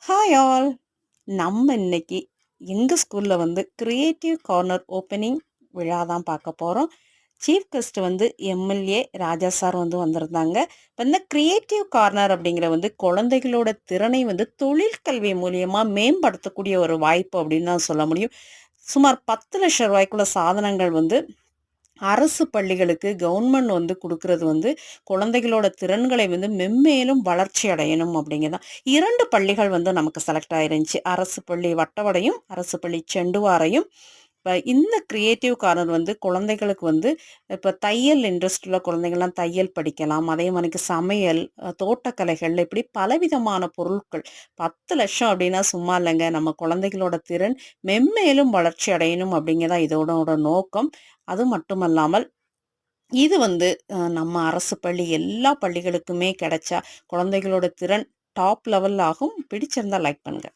Hi all. நம்ம இன்னைக்கு எங்கள் ஸ்கூலில் கிரியேட்டிவ் கார்னர் ஓப்பனிங் விழா தான் பார்க்க போகிறோம். சீஃப் கெஸ்ட் எம்எல்ஏ ராஜா சார் வந்திருந்தாங்க. இப்போ இந்த கிரியேட்டிவ் கார்னர் அப்படிங்கிற குழந்தைகளோட திறனை தொழிற்கல்வி மூலியமாக மேம்படுத்தக்கூடிய ஒரு வாய்ப்பு அப்படின்னு தான் சொல்ல முடியும். சுமார் 10 லட்சம் ரூபாய்க்குள்ள சாதனங்கள் அரசு பள்ளிகளுக்கு கவர்மெண்ட் குடுக்குறது குழந்தைகளோட திறன்களை மென்மேலும் வளர்ச்சி அடையணும் அப்படிங்கதான். 2 பள்ளிகள் நமக்கு செலக்ட் ஆயிருந்துச்சு. அரசு பள்ளி வட்டவடையும், அரசு பள்ளி செண்டுவாரையும். இப்போ இந்த கிரியேட்டிவ் கார்னர் குழந்தைகளுக்கு இப்போ தையல் இன்ட்ரெஸ்ட் உள்ள குழந்தைங்கள்லாம் தையல் படிக்கலாம். அதே மாதிரிக்கு சமையல், தோட்டக்கலைகள், இப்படி பலவிதமான பொருட்கள். 10 லட்சம் அப்படின்னா சும்மா இல்லைங்க. நம்ம குழந்தைகளோட திறன் மென்மேலும் வளர்ச்சி அடையணும் அப்படிங்கதான் இதோட நோக்கம். அது மட்டுமல்லாமல் இது நம்ம அரசு பள்ளி எல்லா பள்ளிகளுக்குமே கிடைச்சா குழந்தைகளோட திறன் டாப் லெவல் ஆகும். பிடிச்சிருந்தா லைக் பண்ணுங்க.